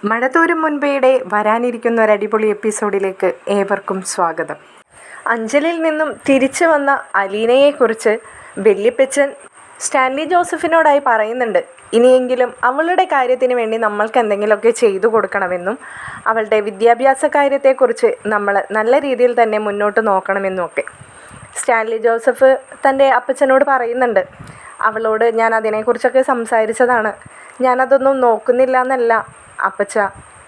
മഴതോരും മുൻപേയുടെ വരാനിരിക്കുന്ന ഒരടിപൊളി എപ്പിസോഡിലേക്ക് ഏവർക്കും സ്വാഗതം. അഞ്ചലിൽ നിന്നും തിരിച്ചു വന്ന അലീനയെക്കുറിച്ച് വല്യപ്പച്ചൻ സ്റ്റാൻലി ജോസഫിനോടായി പറയുന്നുണ്ട്. ഇനിയെങ്കിലും അവളുടെ കാര്യത്തിന് വേണ്ടി നമ്മൾക്ക് എന്തെങ്കിലുമൊക്കെ ചെയ്തു കൊടുക്കണമെന്നും അവളുടെ വിദ്യാഭ്യാസ കാര്യത്തെക്കുറിച്ച് നമ്മൾ നല്ല രീതിയിൽ തന്നെ മുന്നോട്ട് നോക്കണമെന്നുമൊക്കെ സ്റ്റാൻലി ജോസഫ് തൻ്റെ അപ്പച്ചനോട് പറയുന്നുണ്ട്. അവളോട് ഞാൻ അതിനെക്കുറിച്ചൊക്കെ സംസാരിച്ചതാണ്. ഞാനതൊന്നും നോക്കുന്നില്ല എന്നല്ല അപ്പച്ച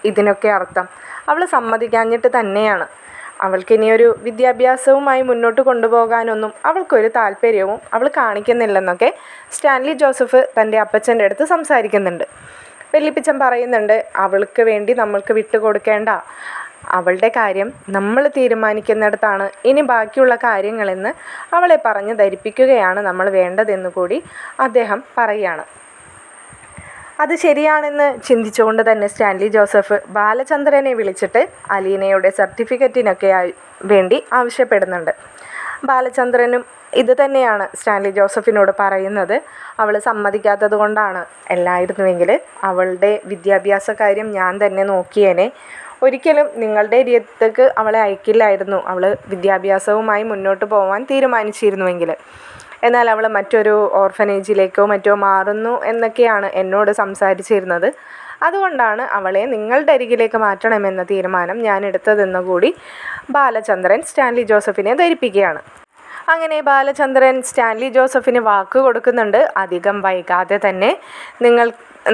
ഇതിനൊക്കെ അർത്ഥം. അവൾ സമ്മതിക്കാഞ്ഞിട്ട് തന്നെയാണ്. അവൾക്കിനിയൊരു വിദ്യാഭ്യാസവുമായി മുന്നോട്ട് കൊണ്ടുപോകാനൊന്നും അവൾക്കൊരു താല്പര്യവും അവൾ കാണിക്കുന്നില്ലെന്നൊക്കെ സ്റ്റാൻലി ജോസഫ് തൻ്റെ അപ്പച്ചൻ്റെ അടുത്ത് സംസാരിക്കുന്നുണ്ട്. വല്യപ്പച്ചൻ പറയുന്നുണ്ട്, അവൾക്ക് വേണ്ടി നമ്മൾക്ക് വിട്ടുകൊടുക്കേണ്ട, അവളുടെ കാര്യം നമ്മൾ തീരുമാനിക്കുന്നിടത്താണ് ഇനി ബാക്കിയുള്ള കാര്യങ്ങളെന്ന് അവളെ പറഞ്ഞ് ധരിപ്പിക്കുകയാണ് നമ്മൾ വേണ്ടതെന്ന് കൂടി അദ്ദേഹം പറയുകയാണ്. അത് ശരിയാണെന്ന് ചിന്തിച്ചുകൊണ്ട് തന്നെ സ്റ്റാൻലി ജോസഫ് ബാലചന്ദ്രനെ വിളിച്ചിട്ട് അലീനയുടെ സർട്ടിഫിക്കറ്റിനൊക്കെ വേണ്ടി ആവശ്യപ്പെടുന്നുണ്ട്. ബാലചന്ദ്രനും ഇത് തന്നെയാണ് സ്റ്റാൻലി ജോസഫിനോട് പറയുന്നത്. അവൾ സമ്മതിക്കാത്തത് കൊണ്ടാണ്. അല്ലായിരുന്നുവെങ്കിൽ അവളുടെ വിദ്യാഭ്യാസ കാര്യം ഞാൻ തന്നെ നോക്കിയേനെ. ഒരിക്കലും നിങ്ങളുടെ രീതിക്ക് അവളെ അയക്കില്ലായിരുന്നു, അവൾ വിദ്യാഭ്യാസവുമായി മുന്നോട്ട് പോകാൻ തീരുമാനിച്ചിരുന്നുവെങ്കിൽ. എന്നാൽ അവൾ മറ്റൊരു ഓർഫനേജിലേക്കോ മറ്റോ മാറുന്നു എന്നൊക്കെയാണ് എന്നോട് സംസാരിച്ചിരുന്നത്. അതുകൊണ്ടാണ് അവളെ നിങ്ങളുടെ അരികിലേക്ക് മാറ്റണമെന്ന തീരുമാനം ഞാൻ എടുത്തതെന്ന് കൂടി ബാലചന്ദ്രൻ സ്റ്റാൻലി ജോസഫിനെ ധരിപ്പിക്കുകയാണ്. അങ്ങനെ സ്റ്റാൻലി ജോസഫിന് വാക്ക് കൊടുക്കുന്നുണ്ട്. അധികം വൈകാതെ തന്നെ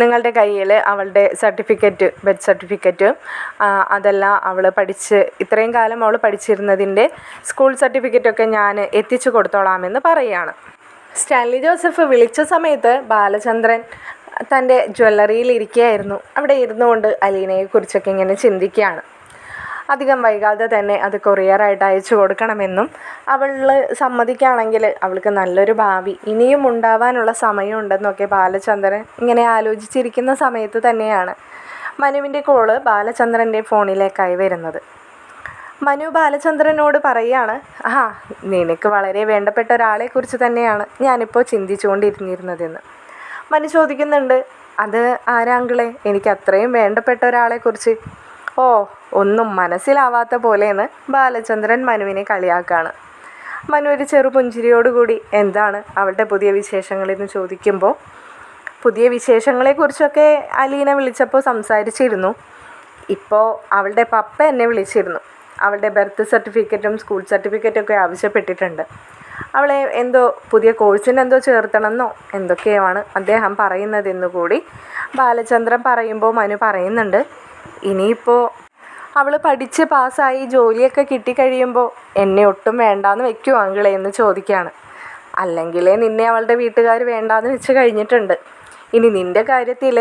നിങ്ങളുടെ കയ്യിൽ അവളുടെ സർട്ടിഫിക്കറ്റ്, ബർത്ത് സർട്ടിഫിക്കറ്റ്, അതെല്ലാം അവൾ ഇത്രയും കാലം അവൾ പഠിച്ചിരുന്നതിൻ്റെ സ്കൂൾ സർട്ടിഫിക്കറ്റൊക്കെ ഞാൻ എത്തിച്ചു കൊടുത്തോളാമെന്ന് പറയുകയാണ്. സ്റ്റാൻലി ജോസഫ് വിളിച്ച സമയത്ത് ബാലചന്ദ്രൻ തൻ്റെ ജ്വല്ലറിയിൽ ഇരിക്കുകയായിരുന്നു. അവിടെ ഇരുന്നുകൊണ്ട് അലീനയെക്കുറിച്ചൊക്കെ ഇങ്ങനെ ചിന്തിക്കുകയാണ്. അധികം വൈകാതെ തന്നെ അത് കൊറിയറായിട്ട് അയച്ചു കൊടുക്കണമെന്നും അവൾ സമ്മതിക്കുകയാണെങ്കിൽ അവൾക്ക് നല്ലൊരു ഭാവി ഇനിയും ഉണ്ടാവാനുള്ള സമയമുണ്ടെന്നൊക്കെ ബാലചന്ദ്രൻ ഇങ്ങനെ ആലോചിച്ചിരിക്കുന്ന സമയത്ത് തന്നെയാണ് മനുവിൻ്റെ കോള് ബാലചന്ദ്രൻ്റെ ഫോണിലേക്കായി വരുന്നത്. മനു ബാലചന്ദ്രനോട് പറയുകയാണ്, നിനക്ക് വളരെ വേണ്ടപ്പെട്ട ഒരാളെക്കുറിച്ച് തന്നെയാണ് ഞാനിപ്പോൾ ചിന്തിച്ചുകൊണ്ടിരുന്നിരുന്നതെന്ന്. മനു ചോദിക്കുന്നുണ്ട്, അത് ആരാങ്കിളെ? എനിക്ക് അത്രയും വേണ്ടപ്പെട്ട ഒരാളെക്കുറിച്ച്? ഒന്നും മനസ്സിലാവാത്ത പോലെയെന്ന് ബാലചന്ദ്രൻ മനുവിനെ കളിയാക്കാണ്. മനു ഒരു ചെറുപുഞ്ചിരിയോടുകൂടി എന്താണ് അവളുടെ പുതിയ വിശേഷങ്ങളെന്ന് ചോദിക്കുമ്പോൾ, പുതിയ വിശേഷങ്ങളെക്കുറിച്ചൊക്കെ അലീന വിളിച്ചപ്പോൾ സംസാരിച്ചിരുന്നു. ഇപ്പോൾ അവളുടെ പപ്പ എന്നെ വിളിച്ചിരുന്നു. അവളുടെ ബർത്ത് സർട്ടിഫിക്കറ്റും സ്കൂൾ സർട്ടിഫിക്കറ്റൊക്കെ ആവശ്യപ്പെട്ടിട്ടുണ്ട്. അവളെ എന്തോ പുതിയ കോഴ്സിനെന്തോ ചേർത്തണമെന്നോ എന്തൊക്കെയാണ് അദ്ദേഹം പറയുന്നതെന്ന് കൂടി ബാലചന്ദ്രൻ പറയുമ്പോൾ മനു പറയുന്നുണ്ട്, ഇനിയിപ്പോൾ അവൾ പഠിച്ച് പാസ്സായി ജോലിയൊക്കെ കിട്ടിക്കഴിയുമ്പോൾ എന്നെ ഒട്ടും വേണ്ടാന്ന് വെക്കുമോ അങ്കിളെ എന്ന് ചോദിക്കുകയാണ്. അല്ലെങ്കിലേ നിന്നെ അവളുടെ വീട്ടുകാർ വേണ്ടാന്ന് വെച്ച് കഴിഞ്ഞിട്ടുണ്ട്. ഇനി നിൻ്റെ കാര്യത്തിൽ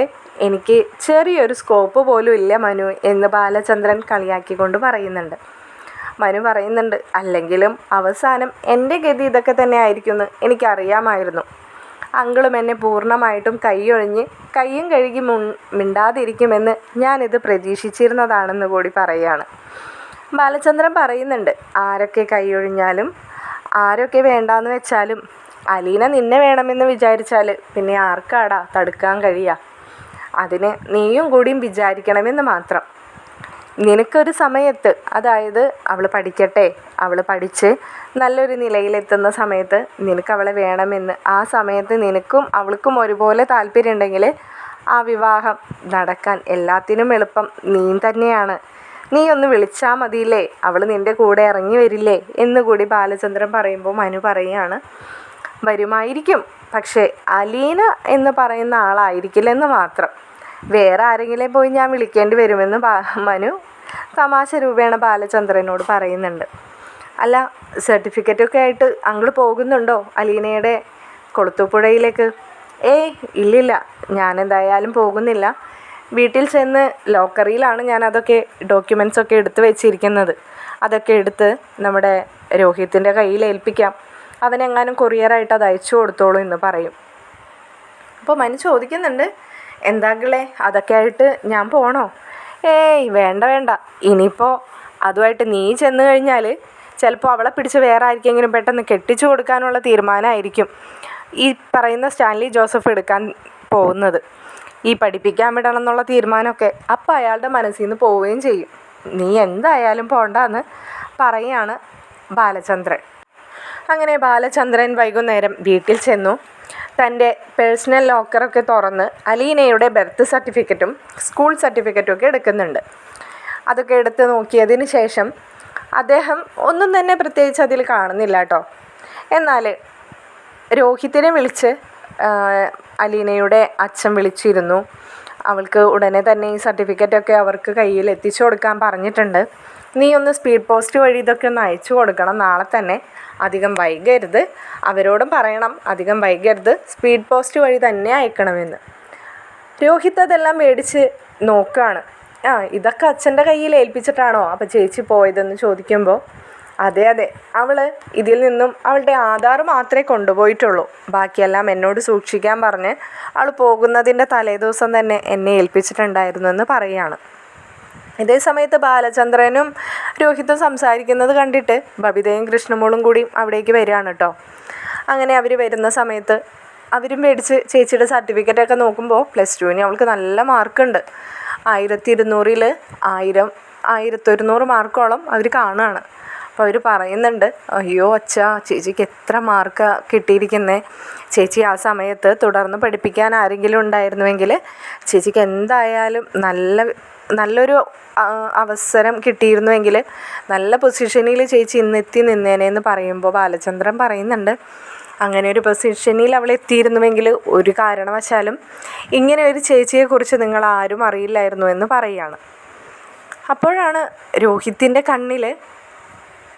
എനിക്ക് ചെറിയൊരു സ്കോപ്പ് പോലും ഇല്ല മനു എന്ന് ബാലചന്ദ്രൻ കളിയാക്കിക്കൊണ്ട് പറയുന്നുണ്ട്. മനു പറയുന്നുണ്ട്, അല്ലെങ്കിലും അവസാനം എൻ്റെ ഗതി ഇതൊക്കെ തന്നെ ആയിരിക്കുമെന്ന് എനിക്കറിയാമായിരുന്നു. അങ്കിളും എന്നെ പൂർണ്ണമായിട്ടും കയ്യും കഴുകി മിണ്ടാതിരിക്കുമെന്ന് ഞാനിത് പ്രതീക്ഷിച്ചിരുന്നതാണെന്ന് കൂടി പറയുകയാണ്. ബാലചന്ദ്രൻ പറയുന്നുണ്ട്, ആരൊക്കെ കൈയൊഴിഞ്ഞാലും ആരൊക്കെ വേണ്ടാന്ന് വെച്ചാലും അലീന നിന്നെ വേണമെന്ന് വിചാരിച്ചാൽ പിന്നെ ആർക്കാടാ തടുക്കാൻ കഴിയുക? അതിന് നീയും കൂടിയും വിചാരിക്കണമെന്ന് മാത്രം. നിനക്കൊരു സമയത്ത്, അതായത് അവൾ പഠിക്കട്ടെ, അവൾ പഠിച്ച് നല്ലൊരു നിലയിലെത്തുന്ന സമയത്ത് നിനക്ക് അവളെ വേണമെന്ന്, ആ സമയത്ത് നിനക്കും അവൾക്കും ഒരുപോലെ താല്പര്യമുണ്ടെങ്കിൽ ആ വിവാഹം നടക്കാൻ എല്ലാത്തിനും എളുപ്പം നീ തന്നെയാണ്. നീ ഒന്ന് വിളിച്ചാൽ മതിയില്ലേ, അവൾ നിൻ്റെ കൂടെ ഇറങ്ങി വരില്ലേ എന്ന് കൂടി ബാലചന്ദ്രൻ പറയുമ്പോൾ മനു പറയുകയാണ്, വരുമായിരിക്കും, പക്ഷേ അലീന എന്ന് പറയുന്ന ആളായിരിക്കില്ലെന്ന് മാത്രം. വേറെ ആരെങ്കിലും പോയി ഞാൻ വിളിക്കേണ്ടി വരുമെന്ന് മനു തമാശ രൂപേണ ബാലചന്ദ്രനോട് പറയുന്നുണ്ട്. അല്ല, സർട്ടിഫിക്കറ്റൊക്കെ ആയിട്ട് അങ്കിൾ പോകുന്നുണ്ടോ അലീനയുടെ കൊളുത്തുപുഴയിലേക്ക്? ഇല്ലില്ല, ഞാനെന്തായാലും പോകുന്നില്ല. വീട്ടിൽ ചെന്ന് ലോക്കറിയിലാണ് ഞാൻ അതൊക്കെ ഡോക്യുമെൻറ്റ്സൊക്കെ എടുത്ത് വെച്ചിരിക്കുന്നത്. അതൊക്കെ എടുത്ത് നമ്മുടെ രോഹിത്തിൻ്റെ കയ്യിൽ ഏൽപ്പിക്കാം. അവനെങ്ങാനും കൊറിയറായിട്ട് അത് അയച്ചു കൊടുത്തോളൂ എന്ന് പറയും. അപ്പോൾ മനു ചോദിക്കുന്നുണ്ട്, എന്താങ്കിളേ അതൊക്കെ ആയിട്ട് ഞാൻ പോകണോ? വേണ്ട, ഇനിയിപ്പോൾ അതുമായിട്ട് നീ ചെന്ന് കഴിഞ്ഞാൽ ചിലപ്പോൾ അവളെ പിടിച്ച് വേറെ ആർക്കെങ്കിലും പെട്ടെന്ന് കെട്ടിച്ചു കൊടുക്കാനുള്ള തീരുമാനമായിരിക്കും ഈ പറയുന്ന സ്റ്റാൻലി ജോസഫ് എടുക്കാൻ പോകുന്നത്. ഈ പഠിപ്പിക്കാൻ വിടണം എന്നുള്ള തീരുമാനമൊക്കെ അപ്പം അയാളുടെ മനസ്സിൽ നിന്ന് പോവുകയും ചെയ്യും. നീ എന്തായാലും പോണ്ടെന്ന് പറയാണ് ബാലചന്ദ്രൻ. അങ്ങനെ ബാലചന്ദ്രൻ വൈകുന്നേരം വീട്ടിൽ ചെന്നു. തൻ്റെ പേഴ്സണൽ ലോക്കറൊക്കെ തുറന്ന് അലീനയുടെ ബർത്ത് സർട്ടിഫിക്കറ്റും സ്കൂൾ സർട്ടിഫിക്കറ്റും ഒക്കെ എടുക്കുന്നുണ്ട്. അതൊക്കെ എടുത്ത് നോക്കിയതിന് ശേഷം അദ്ദേഹം ഒന്നും തന്നെ പ്രത്യേകിച്ച് അതിൽ കാണുന്നില്ല കേട്ടോ. എന്നാൽ രോഹിത്തിനെ വിളിച്ച് അലീനയുടെ അച്ഛൻ വിളിച്ചിരുന്നു. അവൾക്ക് ഉടനെ തന്നെ ഈ സർട്ടിഫിക്കറ്റൊക്കെ അവർക്ക് കയ്യിൽ എത്തിച്ചു കൊടുക്കാൻ പറഞ്ഞിട്ടുണ്ട്. നീ ഒന്ന് സ്പീഡ് പോസ്റ്റ് വഴി ഇതൊക്കെ ഒന്ന് അയച്ചു കൊടുക്കണം, നാളെ തന്നെ, അധികം വൈകരുത്. അവരോടും പറയണം അധികം വൈകരുത്, സ്പീഡ് പോസ്റ്റ് വഴി തന്നെ അയക്കണമെന്ന്. രോഹിത് അതെല്ലാം മേടിച്ച് നോക്കുകയാണ്. ഇതൊക്കെ അച്ഛൻ്റെ കയ്യിൽ ഏൽപ്പിച്ചിട്ടാണോ അപ്പോൾ ചേച്ചി പോയതെന്ന് ചോദിക്കുമ്പോൾ അതെ, അവൾ ഇതിൽ നിന്നും അവളുടെ ആധാർ മാത്രമേ കൊണ്ടുപോയിട്ടുള്ളൂ, ബാക്കിയെല്ലാം എന്നോട് സൂക്ഷിക്കാൻ പറഞ്ഞ് അവൾ പോകുന്നതിൻ്റെ തലേദിവസം തന്നെ എന്നെ ഏൽപ്പിച്ചിട്ടുണ്ടായിരുന്നു എന്ന് പറയുകയാണ്. ഇതേ സമയത്ത് ബാലചന്ദ്രനും രോഹിത്തും സംസാരിക്കുന്നത് കണ്ടിട്ട് ബബിതയും കൃഷ്ണമോളും കൂടി അവിടേക്ക് വരികയാണ് കേട്ടോ. അങ്ങനെ അവർ വരുന്ന സമയത്ത് അവരും മേടിച്ച് ചേച്ചിയുടെ സർട്ടിഫിക്കറ്റൊക്കെ നോക്കുമ്പോൾ +2 അവൾക്ക് നല്ല മാർക്കുണ്ട്. 1200-ൽ 1100 മാർക്കോളം അവർ കാണുകയാണ്. അപ്പോൾ അവർ പറയുന്നുണ്ട്, അയ്യോ അച്ഛാ, ചേച്ചിക്ക് എത്ര മാർക്ക് കിട്ടിയിരിക്കുന്നത്. ചേച്ചി ആ സമയത്ത് തുടർന്ന് പഠിപ്പിക്കാൻ ആരെങ്കിലും ഉണ്ടായിരുന്നുവെങ്കിൽ ചേച്ചിക്ക് എന്തായാലും നല്ലൊരു അവസരം കിട്ടിയിരുന്നുവെങ്കിൽ നല്ല പൊസിഷനിൽ ചേച്ചി ഇന്നെത്തി നിന്നേനെന്ന് പറയുമ്പോൾ ബാലചന്ദ്രൻ പറയുന്നുണ്ട്, അങ്ങനെ ഒരു പൊസിഷനിൽ അവൾ എത്തിയിരുന്നുവെങ്കിൽ ഒരു കാരണവശാലും ഇങ്ങനെ ഒരു ചേച്ചിയെക്കുറിച്ച് നിങ്ങൾ ആരും അറിയില്ലായിരുന്നു എന്ന് പറയുകയാണ്. അപ്പോഴാണ് രോഹിത്തിൻ്റെ കണ്ണിൽ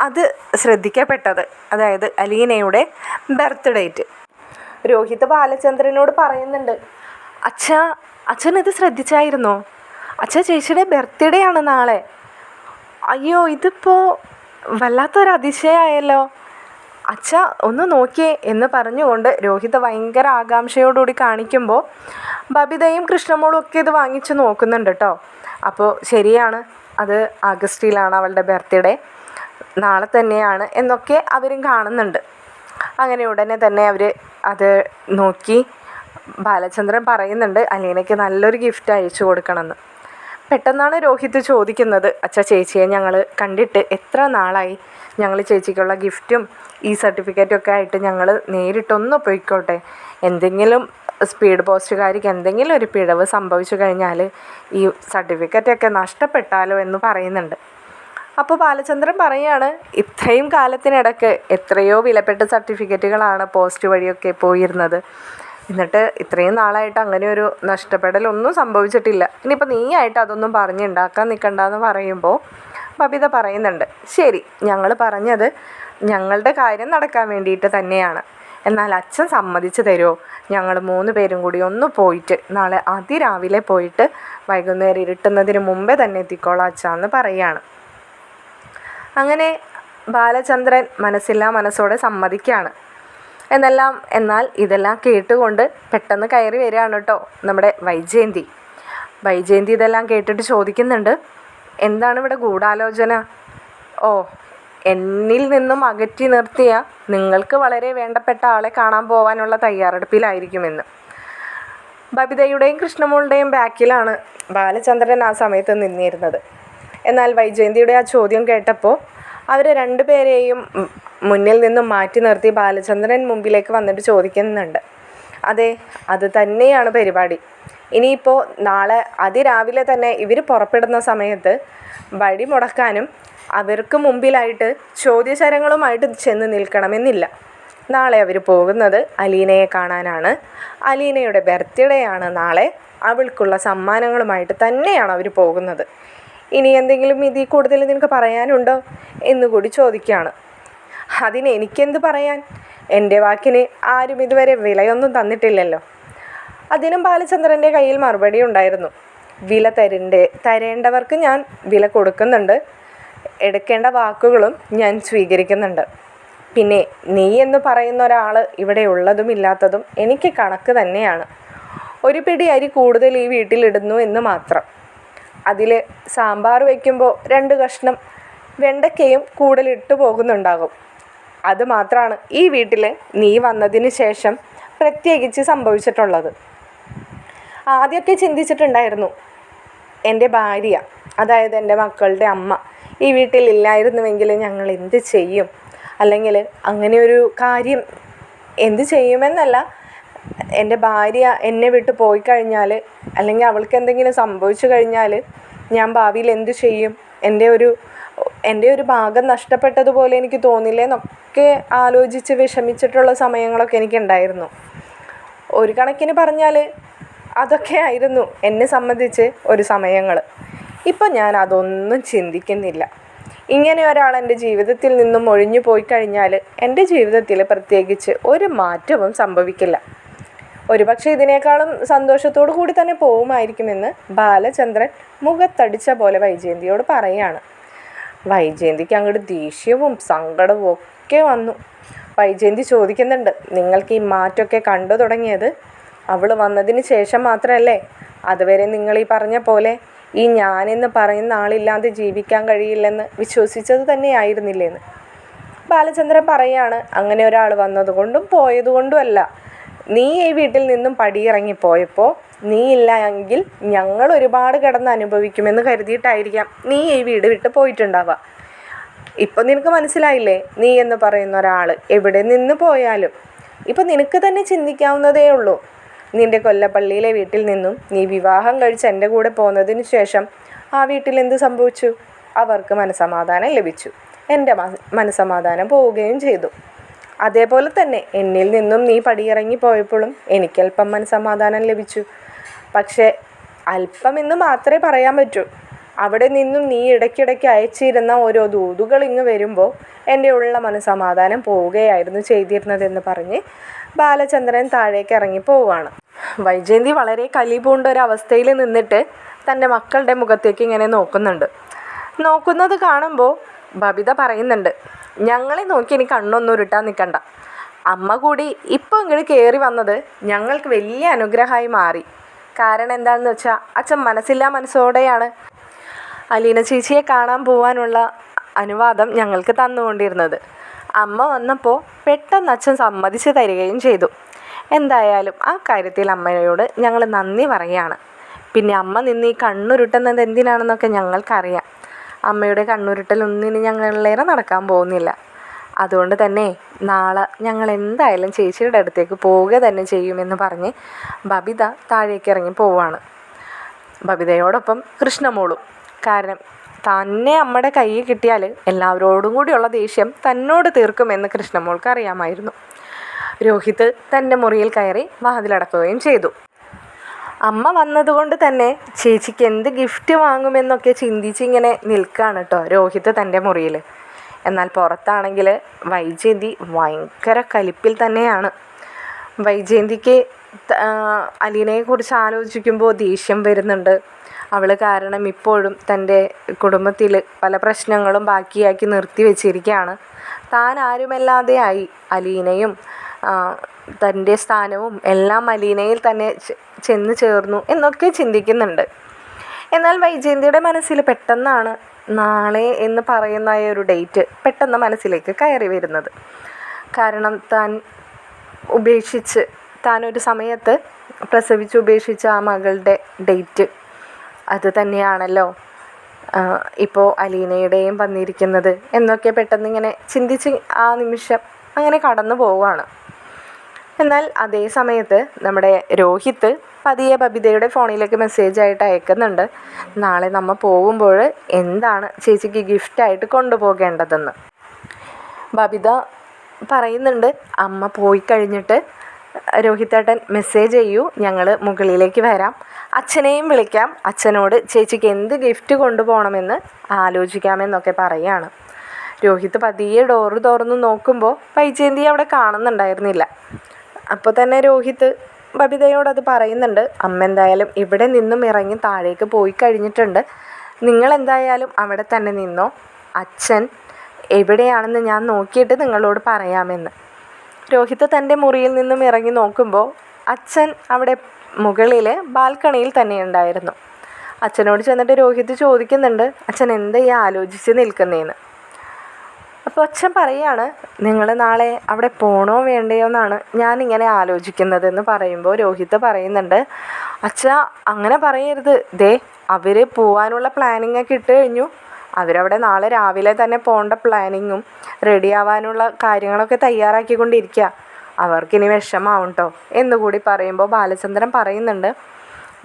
അത് ശ്രദ്ധിക്കപ്പെട്ടത്, അതായത് അലീനയുടെ ബർത്ത് ഡേറ്റ്. രോഹിത് ബാലചന്ദ്രനോട് പറയുന്നുണ്ട്, അച്ഛനിത് ശ്രദ്ധിച്ചായിരുന്നോ? ചേച്ചിയുടെ ബർത്ത്ഡേ ആണ് നാളെ. അയ്യോ, ഇതിപ്പോൾ വല്ലാത്തൊരു അതിശയമായല്ലോ. ഒന്ന് നോക്കിയേ എന്ന് പറഞ്ഞുകൊണ്ട് രോഹിത് ഭയങ്കര ആകാംക്ഷയോടുകൂടി കാണിക്കുമ്പോൾ ബബിതയും കൃഷ്ണമോളും ഒക്കെ ഇത് വാങ്ങിച്ച് നോക്കുന്നുണ്ട് കേട്ടോ. അപ്പോൾ ശരിയാണ്, അത് ആഗസ്റ്റിലാണ് അവളുടെ ബർത്ത്ഡേ, നാളെ തന്നെയാണ് എന്നൊക്കെ അവരും കാണുന്നുണ്ട്. അങ്ങനെ ഉടനെ തന്നെ അവർ അത് നോക്കി ബാലചന്ദ്രൻ പറയുന്നുണ്ട് അലീനയ്ക്ക് നല്ലൊരു ഗിഫ്റ്റ് അയച്ചു കൊടുക്കണമെന്ന്. പെട്ടെന്നാണ് രോഹിത് ചോദിക്കുന്നത്, ചേച്ചിയെ ഞങ്ങൾ കണ്ടിട്ട് എത്ര നാളായി, ഞങ്ങൾ ചേച്ചിക്കുള്ള ഗിഫ്റ്റും ഈ സർട്ടിഫിക്കറ്റൊക്കെ ആയിട്ട് ഞങ്ങൾ നേരിട്ടൊന്ന് പോയിക്കോട്ടെ, എന്തെങ്കിലും സ്പീഡ് പോസ്റ്റുകാർക്ക് എന്തെങ്കിലും ഒരു പിഴവ് സംഭവിച്ചു കഴിഞ്ഞാൽ ഈ സർട്ടിഫിക്കറ്റൊക്കെ നഷ്ടപ്പെട്ടാലോ എന്ന് പറയുന്നുണ്ട്. അപ്പോൾ ബാലചന്ദ്രൻ പറയുകയാണ്, ഇത്രയും കാലത്തിനിടയ്ക്ക് എത്രയോ വിലപ്പെട്ട സർട്ടിഫിക്കറ്റുകളാണ് പോസ്റ്റ് വഴിയൊക്കെ പോയിരുന്നത്, എന്നിട്ട് ഇത്രയും നാളായിട്ട് അങ്ങനെ ഒരു നഷ്ടപ്പെടലൊന്നും സംഭവിച്ചിട്ടില്ല. ഇനിയിപ്പോൾ നീയായിട്ട് അതൊന്നും പറഞ്ഞുണ്ടാക്കാൻ നിൽക്കണ്ടെന്ന് പറയുമ്പോൾ ബബിത പറയുന്നുണ്ട്, ശരി, ഞങ്ങൾ പറഞ്ഞത് ഞങ്ങളുടെ കാര്യം നടക്കാൻ വേണ്ടിയിട്ട് തന്നെയാണ്, എന്നാൽ അച്ഛൻ സമ്മതിച്ച് തരുമോ? ഞങ്ങൾ 3 പേരും കൂടി ഒന്ന് പോയിട്ട് നാളെ അതിരാവിലെ പോയിട്ട് വൈകുന്നേരം ഇരുട്ടുന്നതിന് മുമ്പേ തന്നെ എത്തിക്കോളാം അച്ഛാന്ന് പറയുകയാണ്. അങ്ങനെ ബാലചന്ദ്രൻ മനസ്സില്ലാ മനസ്സോടെ സമ്മതിക്കുകയാണ്. എന്നാൽ ഇതെല്ലാം കേട്ടുകൊണ്ട് പെട്ടെന്ന് കയറി വരികയാണ് കേട്ടോ നമ്മുടെ വൈജയന്തി. ഇതെല്ലാം കേട്ടിട്ട് ചോദിക്കുന്നുണ്ട്, എന്താണ് ഇവിടെ ഗൂഢാലോചന? എന്നിൽ നിന്നും അകറ്റി നിർത്തിയ നിങ്ങൾക്ക് വളരെ വേണ്ടപ്പെട്ട ആളെ കാണാൻ പോകാനുള്ള തയ്യാറെടുപ്പിലായിരിക്കുമെന്ന്. ബബിതയുടെയും കൃഷ്ണമോളുടെയും ബാക്കിലാണ് ബാലചന്ദ്രൻ ആ സമയത്ത് നിന്നിരുന്നത്. എന്നാൽ വൈജയന്തിയുടെ ആ ചോദ്യം കേട്ടപ്പോൾ അവർ 2 പേരെയും മുന്നിൽ നിന്നും മാറ്റി നിർത്തി ബാലചന്ദ്രൻ മുമ്പിലേക്ക് വന്നിട്ട് ചോദിക്കുന്നുണ്ട്, അതെ, അത് തന്നെയാണ് പരിപാടി. ഇനിയിപ്പോൾ നാളെ അതിരാവിലെ തന്നെ ഇവർ പുറപ്പെടുന്ന സമയത്ത് വഴി മുടക്കാനും അവർക്ക് മുമ്പിലായിട്ട് ചോദ്യശരങ്ങളുമായിട്ട് ചെന്ന് നിൽക്കണമെന്നില്ല. നാളെ അവർ പോകുന്നത് അലീനയെ കാണാനാണ്. അലീനയുടെ ബർത്ത്ഡേ ആണ് നാളെ. അവൾക്കുള്ള സമ്മാനങ്ങളുമായിട്ട് തന്നെയാണ് അവർ പോകുന്നത്. ഇനി എന്തെങ്കിലും ഇതിൽ കൂടുതൽ നിനക്ക് പറയാനുണ്ടോ എന്നുകൂടി ചോദിക്കുകയാണ്. അതിന് എനിക്കെന്ത് പറയാൻ? എൻ്റെ വാക്കിന് ആരും ഇതുവരെ വിലയൊന്നും തന്നിട്ടില്ലല്ലോ. അതിനും ബാലചന്ദ്രൻ്റെ കയ്യിൽ മറുപടി ഉണ്ടായിരുന്നു. വില തരേണ്ടവർക്ക് ഞാൻ വില കൊടുക്കുന്നുണ്ട്, എടുക്കേണ്ട വാക്കുകളും ഞാൻ സ്വീകരിക്കുന്നുണ്ട്. പിന്നെ നീ എന്ന് പറയുന്ന ഒരാൾ ഇവിടെ ഉള്ളതും ഇല്ലാത്തതും എനിക്ക് കണക്ക് തന്നെയാണ്. ഒരു പിടി അരി കൂടുതൽ ഈ വീട്ടിലിടുന്നു എന്ന് മാത്രം. അതിൽ സാമ്പാർ വയ്ക്കുമ്പോൾ 2 കഷ്ണം വെണ്ടയ്ക്കയും കൂടുതലിട്ട് പോകുന്നുണ്ടാകും. അത് മാത്രമാണ് ഈ വീട്ടിൽ നീ വന്നതിന് ശേഷം പ്രത്യേകിച്ച് സംഭവിച്ചിട്ടുള്ളത്. ആദ്യമൊക്കെ ചിന്തിച്ചിട്ടുണ്ടായിരുന്നു, എൻ്റെ ഭാര്യ, അതായത് എൻ്റെ മക്കളുടെ അമ്മ ഈ വീട്ടിലില്ലായിരുന്നുവെങ്കിൽ ഞങ്ങൾ എന്ത് ചെയ്യും, അല്ലെങ്കിൽ അങ്ങനെയൊരു കാര്യം എന്ത് ചെയ്യുമെന്നല്ല, എൻ്റെ ഭാര്യ എന്നെ വിട്ട് പോയി കഴിഞ്ഞാൽ അല്ലെങ്കിൽ അവൾക്ക് എന്തെങ്കിലും സംഭവിച്ചു കഴിഞ്ഞാൽ ഞാൻ ഭാവിയിൽ എന്ത് ചെയ്യും, എൻ്റെ ഒരു ഭാഗം നഷ്ടപ്പെട്ടതുപോലെ എനിക്ക് തോന്നില്ലേ എന്നൊക്കെ ആലോചിച്ച് വിഷമിച്ചിട്ടുള്ള സമയങ്ങളൊക്കെ എനിക്കുണ്ടായിരുന്നു. ഒരു കണക്കിന് പറഞ്ഞാൽ അതൊക്കെ ആയിരുന്നു എന്നെ സംബന്ധിച്ച് ഒരു സമയങ്ങൾ. ഇപ്പം ഞാൻ അതൊന്നും ചിന്തിക്കുന്നില്ല. ഇങ്ങനെ ഒരാൾ എൻ്റെ ജീവിതത്തിൽ നിന്നും ഒഴിഞ്ഞു പോയി കഴിഞ്ഞാൽ എൻ്റെ ജീവിതത്തിൽ പ്രത്യേകിച്ച് ഒരു മാറ്റവും സംഭവിക്കില്ല. ഒരുപക്ഷെ ഇതിനേക്കാളും സന്തോഷത്തോടു കൂടി തന്നെ പോവുമായിരിക്കുമെന്ന് ബാലചന്ദ്രൻ മുഖത്തടിച്ച പോലെ വൈജയന്തിയോട് പറയാണ്. വൈജയന്തിക്ക് അങ്ങോട്ട് ദേഷ്യവും സങ്കടവും ഒക്കെ വന്നു. വൈജയന്തി ചോദിക്കുന്നുണ്ട്, നിങ്ങൾക്ക് ഈ മാറ്റമൊക്കെ കണ്ടു തുടങ്ങിയത് അവൾ വന്നതിന് ശേഷം മാത്രമല്ലേ? അതുവരെ നിങ്ങൾ ഈ പറഞ്ഞ പോലെ ഈ ഞാനെന്ന് പറയുന്ന ആളില്ലാതെ ജീവിക്കാൻ കഴിയില്ലെന്ന് വിശ്വസിച്ചത് തന്നെയായിരുന്നില്ലേന്ന്. ബാലചന്ദ്രൻ പറയാണ്, അങ്ങനെ ഒരാൾ വന്നതുകൊണ്ടും പോയതുകൊണ്ടുമല്ല. നീ ഈ വീട്ടിൽ നിന്നും പടിയിറങ്ങിപ്പോയപ്പോൾ നീ ഇല്ല എങ്കിൽ ഞങ്ങൾ ഒരുപാട് കിടന്ന് അനുഭവിക്കുമെന്ന് കരുതിയിട്ടായിരിക്കാം നീ ഈ വീട് വിട്ട് പോയിട്ടുണ്ടാവുക. ഇപ്പം നിനക്ക് മനസ്സിലായില്ലേ, നീ എന്ന് പറയുന്ന ഒരാൾ എവിടെ നിന്ന് പോയാലും ഇപ്പം നിനക്ക് തന്നെ ചിന്തിക്കാവുന്നതേ ഉള്ളൂ. നിൻ്റെ കൊല്ലപ്പള്ളിയിലെ വീട്ടിൽ നിന്നും നീ വിവാഹം കഴിച്ച് എൻ്റെ കൂടെ പോകുന്നതിന് ശേഷം ആ വീട്ടിൽ എന്ത് സംഭവിച്ചു? അവർക്ക് മനസ്സമാധാനം ലഭിച്ചു. എൻ്റെ മനസ്സമാധാനം പോവുകയും ചെയ്തു. അതേപോലെ തന്നെ എന്നിൽ നിന്നും നീ പടിയിറങ്ങി പോയപ്പോഴും എനിക്കല്പം മനസ്സമാധാനം ലഭിച്ചു. പക്ഷേ അല്പം എന്ന് മാത്രമേ പറയാൻ പറ്റൂ. അവിടെ നിന്നും നീ ഇടയ്ക്കിടയ്ക്ക് അയച്ചിരുന്ന ഓരോ ദൂതുകൾ ഇങ്ങ് വരുമ്പോൾ എൻ്റെ ഉള്ള മനസ്സമാധാനം പോവുകയായിരുന്നു ചെയ്തിരുന്നതെന്ന് പറഞ്ഞ് ബാലചന്ദ്രൻ താഴേക്ക് ഇറങ്ങി പോവുകയാണ്. വൈജയന്തി വളരെ കലിപൂണ്ട ഒരവസ്ഥയിൽ നിന്നിട്ട് തൻ്റെ മക്കളുടെ മുഖത്തേക്ക് ഇങ്ങനെ നോക്കുന്നത് കാണുമ്പോൾ ബബിത പറയുന്നുണ്ട്, ഞങ്ങളെ നോക്കി ഇനി കണ്ണൊന്നും ഉരുട്ടാൻ നിൽക്കണ്ട. അമ്മ കൂടി ഇപ്പോൾ ഇങ്ങോട്ട് കയറി വന്നത് ഞങ്ങൾക്ക് വലിയ അനുഗ്രഹമായി മാറി. കാരണം എന്താണെന്ന് വെച്ചാൽ അച്ഛൻ മനസ്സില്ലാ മനസ്സോടെയാണ് അലീന ചേച്ചിയെ കാണാൻ പോകാനുള്ള അനുവാദം ഞങ്ങൾക്ക് തന്നുകൊണ്ടിരുന്നത്. അമ്മ വന്നപ്പോൾ പെട്ടെന്ന് അച്ഛൻ സമ്മതിച്ച് തരികയും ചെയ്തു. എന്തായാലും ആ കാര്യത്തിൽ അമ്മയോട് ഞങ്ങൾ നന്ദി പറയുകയാണ്. പിന്നെ അമ്മ നിന്ന് ഈ കണ്ണുരുട്ടുന്നത് എന്തിനാണെന്നൊക്കെ ഞങ്ങൾക്കറിയാം. അമ്മയുടെ കണ്ണുരുട്ടലൊന്നിന് ഞങ്ങളേറെ നടക്കാൻ പോകുന്നില്ല. അതുകൊണ്ട് തന്നെ നാളെ ഞങ്ങൾ എന്തായാലും ചേച്ചിയുടെ അടുത്തേക്ക് പോവുക തന്നെ ചെയ്യുമെന്ന് പറഞ്ഞ് ബബിത താഴേക്ക് ഇറങ്ങി പോവുകയാണ്. ബബിതയോടൊപ്പം കൃഷ്ണമോളും. കാരണം തന്നെ അമ്മയുടെ കയ്യിൽ കിട്ടിയാൽ എല്ലാവരോടും കൂടിയുള്ള ദേഷ്യം തന്നോട് തീർക്കുമെന്ന് കൃഷ്ണമോൾക്ക് അറിയാമായിരുന്നു. രോഹിത് തൻ്റെ മുറിയിൽ കയറി വാതിലടക്കുകയും ചെയ്തു. അമ്മ വന്നതുകൊണ്ട് തന്നെ ചേച്ചിക്ക് എന്ത് ഗിഫ്റ്റ് വാങ്ങുമെന്നൊക്കെ ചിന്തിച്ചിങ്ങനെ നിൽക്കുകയാണ് കേട്ടോ രോഹിത് തൻ്റെ മുറിയിൽ. എന്നാൽ പുറത്താണെങ്കിൽ വൈജയന്തി ഭയങ്കര കലിപ്പിൽ തന്നെയാണ്. വൈജയന്തിക്ക് അലീനയെക്കുറിച്ച് ആലോചിക്കുമ്പോൾ ദേഷ്യം വരുന്നുണ്ട്. അവൾ കാരണം ഇപ്പോഴും തൻ്റെ കുടുംബത്തിൽ പല പ്രശ്നങ്ങളും ബാക്കിയാക്കി നിർത്തി വെച്ചിരിക്കുകയാണ്. താൻ ആരുമല്ലാതെയായി. അലീനയും തൻ്റെ സ്ഥാനവും എല്ലാം അലീനയിൽ തന്നെ ചെന്ന് ചേർന്നു എന്നൊക്കെ ചിന്തിക്കുന്നുണ്ട്. എന്നാൽ വൈജയന്തിയുടെ മനസ്സിൽ പെട്ടെന്നാണ് നാളെ എന്ന് പറയുന്ന ഒരു ഡേറ്റ് പെട്ടെന്ന് മനസ്സിലേക്ക് കയറി വരുന്നത്. കാരണം താനൊരു സമയത്ത് പ്രസവിച്ച് ഉപേക്ഷിച്ച ആ മകളുടെ ഡേറ്റ് അത് തന്നെയാണല്ലോ ഇപ്പോൾ അലീനയുടെയും വന്നിരിക്കുന്നത് എന്നൊക്കെ പെട്ടെന്നിങ്ങനെ ചിന്തിച്ച് ആ നിമിഷം അങ്ങനെ കടന്നു പോവുകയാണ്. എന്നാൽ അതേ സമയത്ത് നമ്മുടെ രോഹിത് പതിയെ ബബിതയുടെ ഫോണിലേക്ക് മെസ്സേജായിട്ട് അയക്കുന്നുണ്ട്, നാളെ നമ്മൾ പോകുമ്പോൾ എന്താണ് ചേച്ചിക്ക് ഗിഫ്റ്റായിട്ട് കൊണ്ടുപോകേണ്ടതെന്ന്. ബബിത പറയുന്നുണ്ട്, അമ്മ പോയി കഴിഞ്ഞിട്ട് രോഹിത്തേട്ടൻ മെസ്സേജ് ചെയ്യൂ, ഞങ്ങൾ മുകളിലേക്ക് വരാം, അച്ഛനെയും വിളിക്കാം, അച്ഛനോട് ചേച്ചിക്ക് എന്ത് ഗിഫ്റ്റ് കൊണ്ടുപോകണമെന്ന് ആലോചിക്കാമെന്നൊക്കെ പറയുകയാണ്. രോഹിത് പതിയെ ഡോറ് തുറന്ന് നോക്കുമ്പോൾ വൈജയന്തി അവിടെ കാണുന്നുണ്ടായിരുന്നില്ല. അപ്പോൾ തന്നെ രോഹിത് ബബിതയോടത് പറയുന്നുണ്ട്, അമ്മ എന്തായാലും ഇവിടെ നിന്നും ഇറങ്ങി താഴേക്ക് പോയി കഴിഞ്ഞിട്ടുണ്ട്, നിങ്ങളെന്തായാലും അവിടെ തന്നെ നിന്നോ, അച്ഛൻ എവിടെയാണെന്ന് ഞാൻ നോക്കിയിട്ട് നിങ്ങളോട് പറയാമെന്ന്. രോഹിത് തൻ്റെ മുറിയിൽ നിന്നും ഇറങ്ങി നോക്കുമ്പോൾ അച്ഛൻ അവിടെ മുകളിൽ ബാൽക്കണിയിൽ തന്നെ ഉണ്ടായിരുന്നു. അച്ഛനോട് ചെന്നിട്ട് രോഹിത് ചോദിക്കുന്നുണ്ട്, അച്ഛൻ എന്താ ഈ ആലോചിച്ച് നിൽക്കുന്നതെന്ന്. അപ്പോൾ അച്ഛൻ പറയാണ്, നിങ്ങൾ നാളെ അവിടെ പോകണോ വേണ്ടയോ എന്നാണ് ഞാനിങ്ങനെ ആലോചിക്കുന്നതെന്ന് പറയുമ്പോൾ രോഹിത് പറയുന്നുണ്ട്, അച്ഛാ അങ്ങനെ പറയരുത്. ദേ അവർ പോവാനുള്ള പ്ലാനിങ് ഒക്കെ ഇട്ട് കഴിഞ്ഞു. അവരവിടെ നാളെ രാവിലെ തന്നെ പോകേണ്ട പ്ലാനിങ്ങും റെഡി ആവാനുള്ള കാര്യങ്ങളൊക്കെ തയ്യാറാക്കിക്കൊണ്ടിരിക്കുക. അവർക്കിനി വിഷമാവും കേട്ടോ എന്നുകൂടി പറയുമ്പോൾ ബാലചന്ദ്രൻ പറയുന്നുണ്ട്,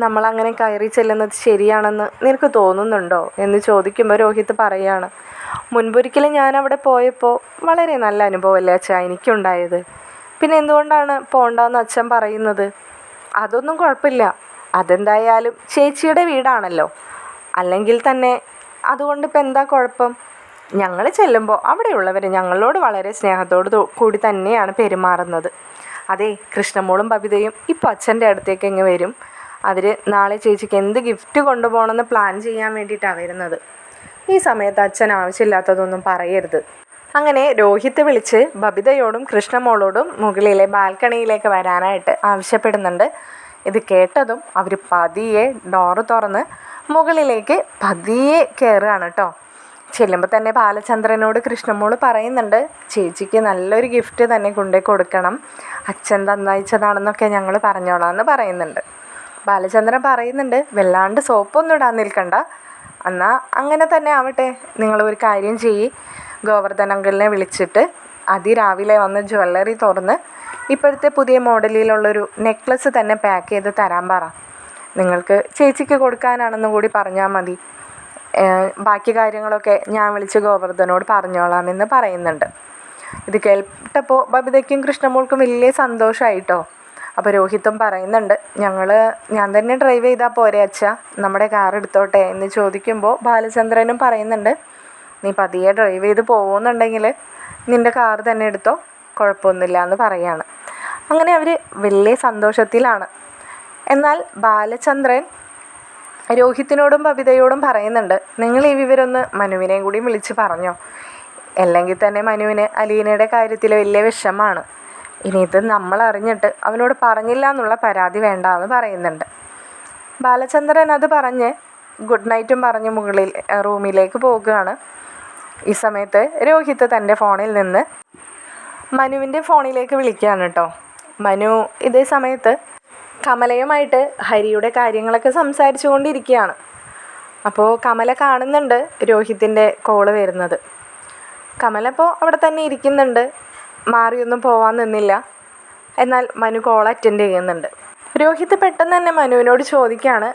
നമ്മളങ്ങനെ കയറി ചെല്ലുന്നത് ശരിയാണെന്ന് നിനക്ക് തോന്നുന്നുണ്ടോ എന്ന് ചോദിക്കുമ്പോൾ രോഹിത് പറയാണ്, മുൻപൊരിക്കലും ഞാൻ അവിടെ പോയപ്പോൾ വളരെ നല്ല അനുഭവമല്ലേ അച്ഛാ എനിക്കുണ്ടായത്. പിന്നെ എന്തുകൊണ്ടാണ് പോകണ്ടെന്ന് അച്ഛൻ പറയുന്നത്? അതൊന്നും കുഴപ്പമില്ല, അതെന്തായാലും ചേച്ചിയുടെ വീടാണല്ലോ. അല്ലെങ്കിൽ തന്നെ അതുകൊണ്ട് ഇപ്പം എന്താ കുഴപ്പം? ഞങ്ങൾ ചെല്ലുമ്പോൾ അവിടെയുള്ളവർ ഞങ്ങളോട് വളരെ സ്നേഹത്തോട് കൂടി തന്നെയാണ് പെരുമാറുന്നത്. അതെ, കൃഷ്ണമോളും ബബിതയും ഇപ്പോൾ അച്ഛൻ്റെ അടുത്തേക്ക് ഇങ്ങ് വരും. അവർ നാളെ ചേച്ചിക്ക് എന്ത് ഗിഫ്റ്റ് കൊണ്ടുപോകണമെന്ന് പ്ലാൻ ചെയ്യാൻ വേണ്ടിയിട്ടാണ് വരുന്നത്. ഈ സമയത്ത് അച്ഛൻ ആവശ്യമില്ലാത്തതൊന്നും പറയരുത്. അങ്ങനെ രോഹിത്ത് വിളിച്ച് ബബിതയോടും കൃഷ്ണമോളോടും മുകളിലെ ബാൽക്കണിയിലേക്ക് വരാനായിട്ട് ആവശ്യപ്പെടുന്നുണ്ട്. ഇത് കേട്ടതും അവർ പതിയെ ഡോറ് തുറന്ന് മുകളിലേക്ക് പതിയെ കയറുകയാണ് കേട്ടോ. ചെല്ലുമ്പോൾ തന്നെ ബാലചന്ദ്രനോട് കൃഷ്ണമോള് പറയുന്നുണ്ട്, ചേച്ചിക്ക് നല്ലൊരു ഗിഫ്റ്റ് തന്നെ കൊണ്ടേ കൊടുക്കണം, അച്ഛൻ തന്നയച്ചതാണെന്നൊക്കെ ഞങ്ങൾ പറഞ്ഞോളാം എന്ന് പറയുന്നുണ്ട്. ബാലചന്ദ്രൻ പറയുന്നുണ്ട്, വല്ലാണ്ട് സോപ്പൊന്നും ഇടാൻ നിൽക്കണ്ട, എന്നാൽ അങ്ങനെ തന്നെ ആവട്ടെ. നിങ്ങളൊരു കാര്യം ചെയ്യ്, ഗോവർദ്ധൻ അങ്കിളിനെ വിളിച്ചിട്ട് അതിരാവിലെ വന്ന് ജ്വല്ലറി തുറന്ന് ഇപ്പോഴത്തെ പുതിയ മോഡലിലുള്ളൊരു നെക്ലസ് തന്നെ പാക്ക് ചെയ്ത് തരാൻ പറ. നിങ്ങൾക്ക് ചേച്ചിക്ക് കൊടുക്കാനാണെന്നും കൂടി പറഞ്ഞാൽ മതി. ബാക്കി കാര്യങ്ങളൊക്കെ ഞാൻ വിളിച്ച് ഗോവർദ്ധനോട് പറഞ്ഞോളാമെന്ന് പറയുന്നുണ്ട്. ഇത് കേട്ടപ്പോൾ ബബിതയ്ക്കും കൃഷ്ണമോൾക്കും വലിയ സന്തോഷമായിട്ടോ. അപ്പോൾ രോഹിത്തും പറയുന്നുണ്ട്, ഞാൻ തന്നെ ഡ്രൈവ് ചെയ്താൽ പോരെ അച്ഛാ, നമ്മുടെ കാർ എടുത്തോട്ടെ എന്ന് ചോദിക്കുമ്പോൾ ബാലചന്ദ്രനും പറയുന്നുണ്ട്, നീ പതിയെ ഡ്രൈവ് ചെയ്ത് പോകുന്നുണ്ടെങ്കിൽ നിൻ്റെ കാർ തന്നെ എടുത്തോ, കുഴപ്പമൊന്നുമില്ല എന്ന് പറയാണ്. അങ്ങനെ അവർ വലിയ സന്തോഷത്തിലാണ്. എന്നാൽ ബാലചന്ദ്രൻ രോഹിത്തിനോടും ബബിതയോടും പറയുന്നുണ്ട്, നിങ്ങൾ ഈ വിവരമൊന്ന് മനുവിനെയും കൂടി വിളിച്ച് പറഞ്ഞോ, അല്ലെങ്കിൽ തന്നെ മനുവിന് അലീനയുടെ കാര്യത്തിൽ വലിയ വിഷമമാണ്. ഇനി ഇത് നമ്മൾ അറിഞ്ഞിട്ട് അവനോട് പറഞ്ഞില്ല എന്നുള്ള പരാതി വേണ്ട എന്ന് പറയുന്നുണ്ട്. ബാലചന്ദ്രൻ അത് പറഞ്ഞ് ഗുഡ് നൈറ്റും പറഞ്ഞ് മുകളിൽ റൂമിലേക്ക് പോകുകയാണ്. ഈ സമയത്ത് രോഹിത്ത് തൻ്റെ ഫോണിൽ നിന്ന് മനുവിൻ്റെ ഫോണിലേക്ക് വിളിക്കുകയാണ് കേട്ടോ. മനു ഇതേ സമയത്ത് കമലയുമായിട്ട് ഹരിയുടെ കാര്യങ്ങളൊക്കെ സംസാരിച്ചു കൊണ്ടിരിക്കുകയാണ്. അപ്പോൾ കമല കാണുന്നുണ്ട് രോഹിത്തിൻ്റെ കോള് വരുന്നത്. കമല ഇപ്പോൾ അവിടെ തന്നെ ഇരിക്കുന്നുണ്ട്, മാറിയൊന്നും പോവാൻ നിന്നില്ല. എന്നാൽ മനു കോൾ അറ്റൻഡ് ചെയ്യുന്നുണ്ട്. രോഹിത് പെട്ടെന്ന് തന്നെ മനുവിനോട് ചോദിക്കുകയാണ്,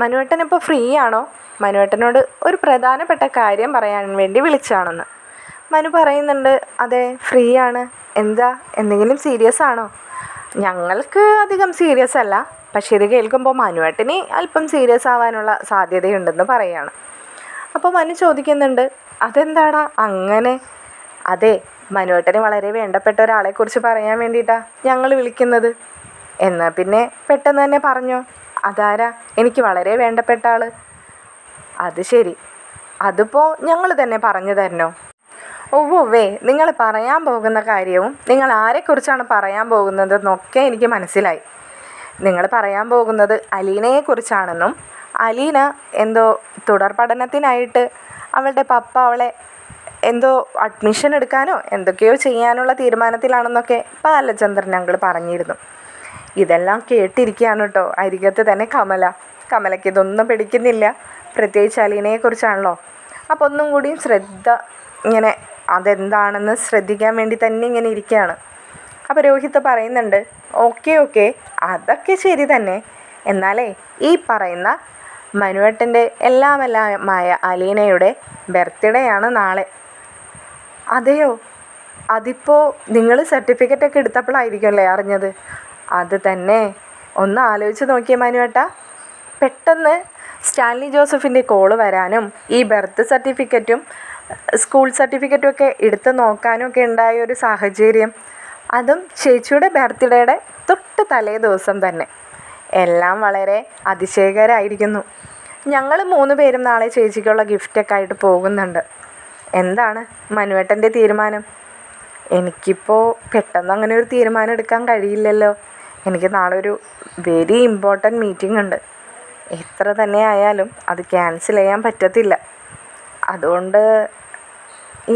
മനുവേട്ടനിപ്പോൾ ഫ്രീ ആണോ? മനുവേട്ടനോട് ഒരു പ്രധാനപ്പെട്ട കാര്യം പറയാൻ വേണ്ടി വിളിച്ചാണെന്ന്. മനു പറയുന്നുണ്ട്, അതെ ഫ്രീ ആണ്. എന്താ, എന്തെങ്കിലും സീരിയസ് ആണോ? ഞങ്ങൾക്ക് അധികം സീരിയസ് അല്ല, പക്ഷേ ഇത് കേൾക്കുമ്പോൾ മനുവേട്ടന് അല്പം സീരിയസ് ആവാനുള്ള സാധ്യതയുണ്ടെന്ന് പറയുകയാണ്. അപ്പോൾ മനു ചോദിക്കുന്നുണ്ട്, അതെന്താടാ അങ്ങനെ? അതെ, മനുവേട്ടന് വളരെ വേണ്ടപ്പെട്ട ഒരാളെക്കുറിച്ച് പറയാൻ വേണ്ടിയിട്ടാണ് ഞങ്ങൾ വിളിക്കുന്നത്. എന്നാൽ പിന്നെ പെട്ടെന്ന് തന്നെ പറഞ്ഞോ, അതാരാ? എനിക്ക് വളരെ വേണ്ടപ്പെട്ട ആൾ. അത് ശരി, അതിപ്പോൾ ഞങ്ങൾ തന്നെ പറഞ്ഞു തരണോ? ഒവ്വേ, നിങ്ങൾ പറയാൻ പോകുന്ന കാര്യവും നിങ്ങൾ ആരെക്കുറിച്ചാണ് പറയാൻ പോകുന്നതെന്നൊക്കെ എനിക്ക് മനസ്സിലായി. നിങ്ങൾ പറയാൻ പോകുന്നത് അലീനയെക്കുറിച്ചാണെന്നും അലീന എന്തോ തുടർ പഠനത്തിനായിട്ട് അവളുടെ പപ്പ അവളെ എന്തോ അഡ്മിഷൻ എടുക്കാനോ എന്തൊക്കെയോ ചെയ്യാനുള്ള തീരുമാനത്തിലാണെന്നൊക്കെ ബാലചന്ദ്രൻ അങ്കിൾ പറഞ്ഞിരുന്നു. ഇതെല്ലാം കേട്ടിരിക്കുകയാണ് കേട്ടോ അരികത്ത് തന്നെ കമലയ്ക്ക് ഇതൊന്നും പിടിക്കുന്നില്ല, പ്രത്യേകിച്ച് അലീനയെക്കുറിച്ചാണല്ലോ. അപ്പോൾ ഒന്നും കൂടിയും ഇങ്ങനെ അതെന്താണെന്ന് ശ്രദ്ധിക്കാൻ വേണ്ടി തന്നെ ഇങ്ങനെ ഇരിക്കുകയാണ്. അപ്പോൾ രോഹിത്ത് പറയുന്നുണ്ട്, ഓക്കെ അതൊക്കെ ശരി തന്നെ, എന്നാലേ ഈ പറയുന്ന മനുവേട്ടൻ്റെ എല്ലാമായ അലീനയുടെ ബർത്ത്ഡേ ആണ് നാളെ. അതെയോ? അതിപ്പോൾ നിങ്ങൾ സർട്ടിഫിക്കറ്റൊക്കെ എടുത്തപ്പോഴായിരിക്കുമല്ലേ അറിഞ്ഞത്? അത് തന്നെ, ഒന്ന് ആലോചിച്ച് നോക്കിയേ മനുവേട്ടാ. പെട്ടെന്ന് സ്റ്റാൻലി ജോസഫിൻ്റെ കോള് വരാനും ഈ ബർത്ത് സർട്ടിഫിക്കറ്റും സ്കൂൾ സർട്ടിഫിക്കറ്റും ഒക്കെ എടുത്ത് നോക്കാനും ഒക്കെ ഉണ്ടായ ഒരു സാഹചര്യം, അതും ചേച്ചിയുടെ ബർത്ത്ഡേയുടെ തൊട്ട് തലേ ദിവസം തന്നെ. എല്ലാം വളരെ അതിശയകരമായിരിക്കുന്നു. ഞങ്ങൾ 3 പേരും നാളെ ചേച്ചിക്കുള്ള ഗിഫ്റ്റൊക്കെ ആയിട്ട് പോകുന്നുണ്ട്. എന്താണ് മനുവേട്ടൻ്റെ തീരുമാനം? എനിക്കിപ്പോൾ പെട്ടെന്ന് അങ്ങനെ ഒരു തീരുമാനം എടുക്കാൻ കഴിയില്ലല്ലോ. എനിക്ക് നാളെ ഒരു വെരി ഇമ്പോർട്ടൻറ്റ് മീറ്റിംഗ് ഉണ്ട്. എത്ര തന്നെ ആയാലും അത് ക്യാൻസൽ ചെയ്യാൻ പറ്റത്തില്ല. അതുകൊണ്ട്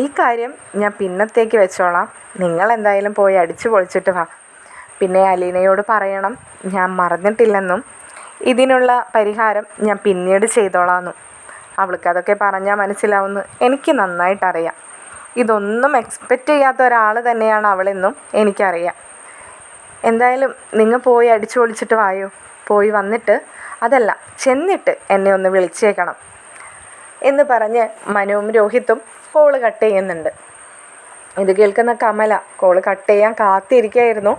ഈ കാര്യം ഞാൻ പിന്നത്തേക്ക് വെച്ചോളാം. നിങ്ങൾ എന്തായാലും പോയി അടിച്ചു പൊളിച്ചിട്ട് വാ. പിന്നെ അലീനയോട് പറയണം ഞാൻ മറന്നിട്ടില്ലെന്നും ഇതിനുള്ള പരിഹാരം ഞാൻ പിന്നീട് ചെയ്തോളാമെന്നും. അവൾക്കതൊക്കെ പറഞ്ഞാൽ മനസ്സിലാവുമെന്ന് എനിക്ക് നന്നായിട്ടറിയാം. ഇതൊന്നും എക്സ്പെക്റ്റ് ചെയ്യാത്ത ഒരാൾ തന്നെയാണ് അവളെന്നും എനിക്കറിയാം. എന്തായാലും നിങ്ങൾ പോയി അടിച്ചു പൊളിച്ചിട്ട് വായോ. പോയി വന്നിട്ട് അതല്ല ചെന്നിട്ട് എന്നെ ഒന്ന് വിളിച്ചേക്കണം എന്ന് പറഞ്ഞ് മനുവും രോഹിത്തും കോള് കട്ട് ചെയ്യുന്നുണ്ട്. ഇത് കേൾക്കുന്ന കമല കോള് കട്ട് ചെയ്യാൻ കാത്തിരിക്കുകയായിരുന്നു.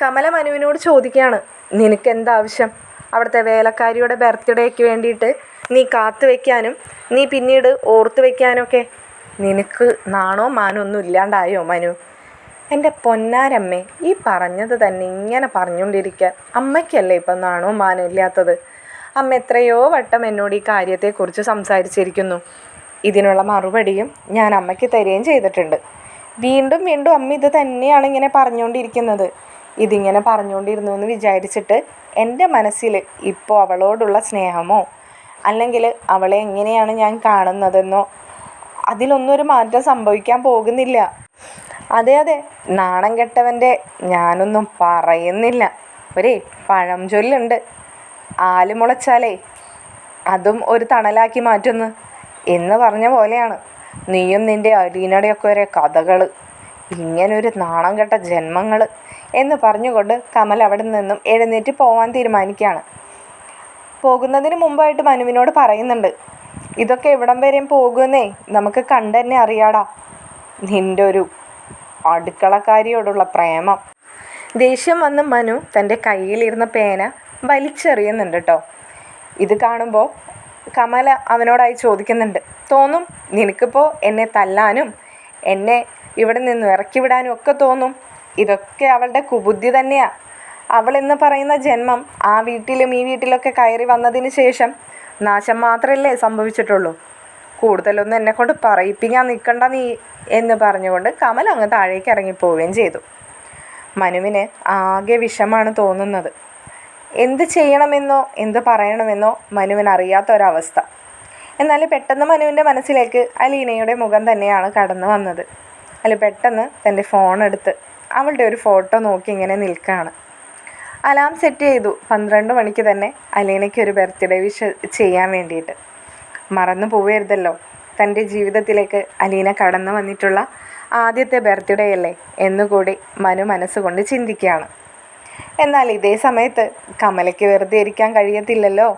കമല മനുവിനോട് ചോദിക്കുകയാണ്, നിനക്ക് എന്താവശ്യം? അവിടുത്തെ വേലക്കാരിയുടെ ബർത്ത്ഡേക്ക് വേണ്ടിയിട്ട് നീ കാത്തു വയ്ക്കാനും നീ പിന്നീട് ഓർത്തു വയ്ക്കാനൊക്കെ നിനക്ക് നാണോ മാനോ ഒന്നും ഇല്ലാണ്ടായോ മനു? എൻ്റെ പൊന്നാരമ്മേ, ഈ പറഞ്ഞത് തന്നെ ഇങ്ങനെ പറഞ്ഞുകൊണ്ടിരിക്കാൻ അമ്മയ്ക്കല്ലേ ഇപ്പം നാണോ മാനോ ഇല്ലാത്തത്? അമ്മ എത്രയോ വട്ടം എന്നോട് ഈ കാര്യത്തെക്കുറിച്ച് സംസാരിച്ചിരിക്കുന്നു. ഇതിനുള്ള മറുപടിയും ഞാൻ അമ്മയ്ക്ക് തരികയും ചെയ്തിട്ടുണ്ട്. വീണ്ടും വീണ്ടും അമ്മ ഇത് തന്നെയാണ് ഇങ്ങനെ പറഞ്ഞുകൊണ്ടിരിക്കുന്നത്. ഇതിങ്ങനെ പറഞ്ഞുകൊണ്ടിരുന്നു എന്ന് വിചാരിച്ചിട്ട് എൻ്റെ മനസ്സിൽ ഇപ്പോൾ അവളോടുള്ള സ്നേഹമോ അല്ലെങ്കിൽ അവളെ എങ്ങനെയാണ് ഞാൻ കാണുന്നതെന്നോ അതിലൊന്നും ഒരു മാറ്റം സംഭവിക്കാൻ പോകുന്നില്ല. അതെ അതെ, നാണം കെട്ടവൻ്റെ ഞാനൊന്നും പറയുന്നില്ല. ഒരേ പഴംചൊല്ലുണ്ട്, ആല് മുളച്ചാലേ അതും ഒരു തണലാക്കി മാറ്റുന്നു എന്ന് പറഞ്ഞ പോലെയാണ് നീയും നിൻ്റെ അലീനയുടെയൊക്കെ ഒരേ കഥകൾ, ഇങ്ങനൊരു നാണം കെട്ട ജന്മങ്ങൾ എന്ന് പറഞ്ഞുകൊണ്ട് കമൽ അവിടെ നിന്നും എഴുന്നേറ്റ് പോവാൻ തീരുമാനിക്കുകയാണ്. പോകുന്നതിന് മുമ്പായിട്ട് മനുവിനോട് പറയുന്നുണ്ട്, ഇതൊക്കെ എവിടം വരെയും പോകുമെന്നേ നമുക്ക് കണ്ടുതന്നെ അറിയാടാ നിൻ്റെ ഒരു അടുക്കളക്കാരിയോടുള്ള പ്രേമം. ദേഷ്യം വന്ന് മനു തൻ്റെ കയ്യിലിരുന്ന പേന വലിച്ചെറിയുന്നുണ്ട് കേട്ടോ. ഇത് കാണുമ്പോൾ കമല അവനോടായി ചോദിക്കുന്നുണ്ട്, തോന്നും നിനക്കിപ്പോൾ എന്നെ തല്ലാനും എന്നെ ഇവിടെ നിന്ന് ഇറക്കി വിടാനും ഒക്കെ തോന്നും. ഇതൊക്കെ അവളുടെ കുബുദ്ധി തന്നെയാണ്. അവളെന്ന് പറയുന്ന ജന്മം ആ വീട്ടിലും ഈ വീട്ടിലൊക്കെ കയറി വന്നതിന് ശേഷം നാശം മാത്രമല്ലേ സംഭവിച്ചിട്ടുള്ളൂ. കൂടുതലൊന്നും എന്നെക്കൊണ്ട് പറയിപ്പിക്കാൻ നിൽക്കണ്ട നീ എന്ന് പറഞ്ഞുകൊണ്ട് കമൽ അങ്ങ് താഴേക്ക് ഇറങ്ങിപ്പോവുകയും ചെയ്തു. മനുവിന് ആകെ വിഷമാണ് തോന്നുന്നത്. എന്ത് ചെയ്യണമെന്നോ എന്ത് പറയണമെന്നോ മനുവിന് അറിയാത്ത ഒരവസ്ഥ. എന്നാൽ പെട്ടെന്ന് മനുവിൻ്റെ മനസ്സിലേക്ക് അലീനയുടെ മുഖം തന്നെയാണ് കടന്നു വന്നത്. അതിൽ പെട്ടെന്ന് തൻ്റെ ഫോണെടുത്ത് അവളുടെ ഒരു ഫോട്ടോ നോക്കി ഇങ്ങനെ നിൽക്കുകയാണ്. അലാം സെറ്റ് ചെയ്തു 12 മണിക്ക് തന്നെ അലീനയ്ക്ക് ഒരു ബർത്ത്ഡേ വിഷ് ചെയ്യാൻ വേണ്ടിയിട്ട്. മറന്നു പോവരുതല്ലോ, തൻ്റെ ജീവിതത്തിലേക്ക് അലീന കടന്നു വന്നിട്ടുള്ള ആദ്യത്തെ ബർത്ത്ഡേ അല്ലേ എന്നുകൂടി മനു മനസ്സുകൊണ്ട് ചിന്തിക്കുകയാണ്. എന്നാൽ ഇതേ സമയത്ത് കമലയ്ക്ക് വെറുതെ ഇരിക്കാൻ കഴിയത്തില്ലല്ലോ.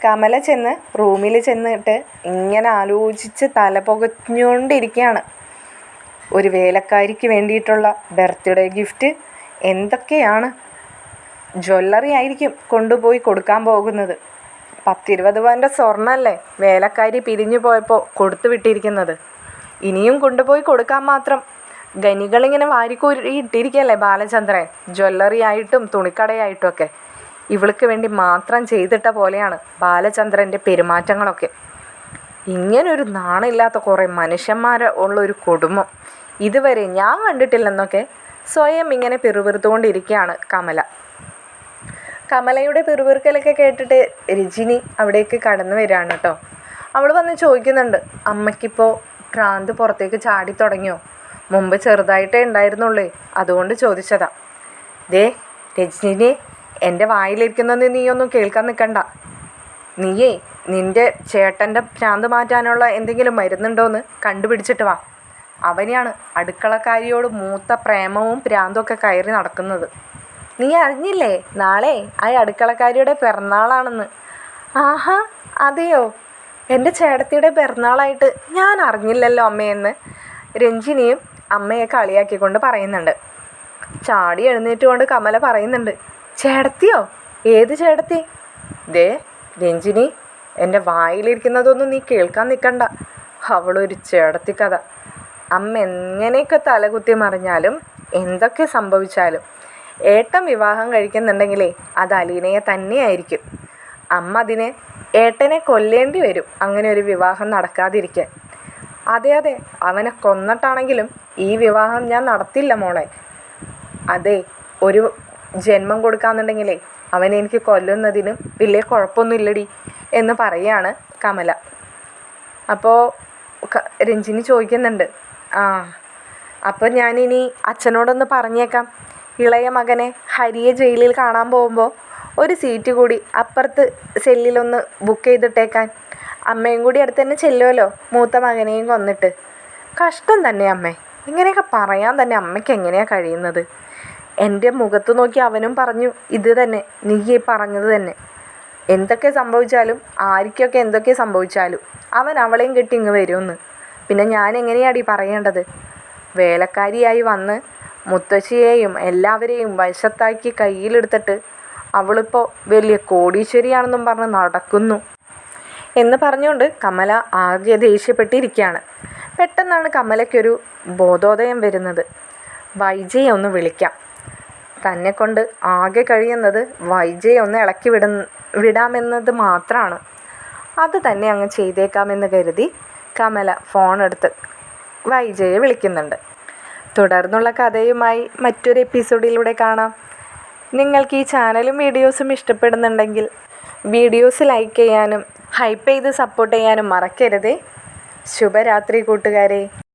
കമല ചെന്ന് റൂമിൽ ചെന്നിട്ട് ഇങ്ങനെ ആലോചിച്ച് തല പുകഞ്ഞുകൊണ്ടിരിക്കുകയാണ്. ഒരു വേലക്കാരിക്ക് വേണ്ടിയിട്ടുള്ള ബർത്ത്ഡേ ഗിഫ്റ്റ് എന്തൊക്കെയാണ്? ജ്വല്ലറി ആയിരിക്കും കൊണ്ടുപോയി കൊടുക്കാൻ പോകുന്നത്. 10-20 പവൻ്റെ സ്വർണ്ണമല്ലേ വേലക്കാരി പിരിഞ്ഞു പോയപ്പോൾ കൊടുത്തു വിട്ടിരിക്കുന്നത്. ഇനിയും കൊണ്ടുപോയി കൊടുക്കാൻ മാത്രം ഖനികളിങ്ങനെ വാരിക്കൂരി ഇട്ടിരിക്കുകയല്ലേ ബാലചന്ദ്രൻ, ജ്വല്ലറി ആയിട്ടും തുണിക്കടയായിട്ടും ഒക്കെ. ഇവൾക്ക് വേണ്ടി മാത്രം ചെയ്തിട്ട പോലെയാണ് ബാലചന്ദ്രൻ്റെ പെരുമാറ്റങ്ങളൊക്കെ. ഇങ്ങനൊരു നാണില്ലാത്ത കുറേ മനുഷ്യന്മാർ ഉള്ളൊരു കുടുംബം ഇതുവരെ ഞാൻ കണ്ടിട്ടില്ലെന്നൊക്കെ സ്വയം ഇങ്ങനെ പിറുപിറുത്തുകൊണ്ടിരിക്കുകയാണ് കമല. കമലയുടെ പിറുപിറുക്കലൊക്കെ കേട്ടിട്ട് രജനി അവിടേക്ക് കടന്നു വരികയാണ് കേട്ടോ. അവൾ വന്ന് ചോദിക്കുന്നുണ്ട്, അമ്മയ്ക്കിപ്പോൾ ഭ്രാന്ത് പുറത്തേക്ക് ചാടി തുടങ്ങിയോ? മുമ്പ് ചെറുതായിട്ടേ ഉണ്ടായിരുന്നുള്ളേ, അതുകൊണ്ട് ചോദിച്ചതാ. ദേ രജനിനെ, എൻ്റെ വായിലിരിക്കുന്നത് നീയൊന്നും കേൾക്കാൻ നിൽക്കണ്ട. നീയേ നിൻ്റെ ചേട്ടൻ്റെ ഭ്രാന്ത് മാറ്റാനുള്ള എന്തെങ്കിലും മരുന്നുണ്ടോയെന്ന് കണ്ടുപിടിച്ചിട്ട് വാ. അവനെയാണ് അടുക്കളക്കാരിയോട് മൂത്ത പ്രേമവും ഭ്രാന്തൊക്കെ കയറി നടക്കുന്നത്. നീ അറിഞ്ഞില്ലേ നാളെ ആ അടുക്കളക്കാരിയുടെ പിറന്നാളാണെന്ന്? ആഹാ, അതെയോ? എൻ്റെ ചേട്ടത്തിയുടെ പിറന്നാളായിട്ട് ഞാൻ അറിഞ്ഞില്ലല്ലോ അമ്മയെന്ന് രഞ്ജിനിയും അമ്മയെ കളിയാക്കിക്കൊണ്ട് പറയുന്നുണ്ട്. ചാടി എഴുന്നേറ്റുകൊണ്ട് കമല പറയുന്നുണ്ട്, ചേട്ടത്തിയോ? ഏത് ചേട്ടത്തി? ദേ രഞ്ജിനി, എൻ്റെ വായിലിരിക്കുന്നതൊന്നും നീ കേൾക്കാൻ നിൽക്കണ്ട. അവളൊരു ചേട്ടത്തി കഥ. അമ്മ എങ്ങനെയൊക്കെ തലകുത്തി മറിഞ്ഞാലും എന്തൊക്കെ സംഭവിച്ചാലും ഏട്ടൻ വിവാഹം കഴിക്കുന്നുണ്ടെങ്കിലേ അത് അലീനയെ തന്നെയായിരിക്കും. അമ്മ അതിനെ ഏട്ടനെ കൊല്ലേണ്ടി വരും അങ്ങനെ ഒരു വിവാഹം നടക്കാതിരിക്കാൻ. അതെ അതെ, അവനെ കൊന്നിട്ടാണെങ്കിലും ഈ വിവാഹം ഞാൻ നടത്തില്ല മോളെ. അതെ, ഒരു ജന്മം കൊടുക്കാന്നുണ്ടെങ്കിലേ അവനെ എനിക്ക് കൊല്ലുന്നതിനും വലിയ കുഴപ്പമൊന്നുമില്ലടി എന്ന് പറയാണ് കമല. അപ്പോൾ രഞ്ജിനി ചോദിക്കുന്നുണ്ട്, അപ്പോൾ ഞാനിനി അച്ഛനോടൊന്ന് പറഞ്ഞേക്കാം ഇളയ മകനെ ഹരിയെ ജയിലിൽ കാണാൻ പോകുമ്പോൾ ഒരു സീറ്റ് കൂടി അപ്പുറത്ത് സെല്ലിലൊന്ന് ബുക്ക് ചെയ്തിട്ടേക്കാൻ. അമ്മയും കൂടി അടുത്ത് തന്നെ ചെല്ലുമല്ലോ, മൂത്ത മകനെയും കൊന്നിട്ട്. കഷ്ടം തന്നെ അമ്മേ, ഇങ്ങനെയൊക്കെ പറയാൻ തന്നെ അമ്മയ്ക്ക് എങ്ങനെയാണ് കഴിയുന്നത്? എൻ്റെ മുഖത്ത് നോക്കി അവനും പറഞ്ഞു ഇത് തന്നെ, നീ ഈ പറഞ്ഞത് തന്നെ. എന്തൊക്കെ സംഭവിച്ചാലും ആർക്കൊക്കെ എന്തൊക്കെ സംഭവിച്ചാലും അവൻ അവളെയും കെട്ടി ഇങ്ങ് വരുമെന്ന്. പിന്നെ ഞാൻ എങ്ങനെയാടി പറയേണ്ടത്? വേലക്കാരിയായി വന്ന് മുത്തശ്ശിയെയും എല്ലാവരെയും വശത്താക്കി കയ്യിലെടുത്തിട്ട് അവളിപ്പോൾ വലിയ കോടീശ്വരിയാണെന്നും പറഞ്ഞ് നടക്കുന്നു എന്ന് പറഞ്ഞുകൊണ്ട് കമല ആകെ ദേഷ്യപ്പെട്ടിരിക്കുകയാണ്. പെട്ടെന്നാണ് കമലയ്ക്കൊരു ബോധോദയം വരുന്നത്. വൈജയെ ഒന്ന് വിളിക്കാം. തന്നെ കൊണ്ട് ആകെ കഴിയുന്നത് വൈജയെ ഒന്ന് ഇളക്കി വിടാമെന്നത് മാത്രമാണ്. അത് തന്നെ അങ്ങ് ചെയ്തേക്കാമെന്ന് കരുതി കമല ഫോണെടുത്ത് വൈജയെ വിളിക്കുന്നുണ്ട്. തുടർന്നുള്ള കഥയുമായി മറ്റൊരു എപ്പിസോഡിലൂടെ കാണാം. നിങ്ങൾക്ക് ഈ ചാനലും വീഡിയോസും ഇഷ്ടപ്പെടുന്നുണ്ടെങ്കിൽ വീഡിയോസ് ലൈക്ക് ചെയ്യാനും ഹൈപ്പ് ചെയ്ത് സപ്പോർട്ട് ചെയ്യാനും മറക്കരുതേ. ശുഭരാത്രി കൂട്ടുകാരെ.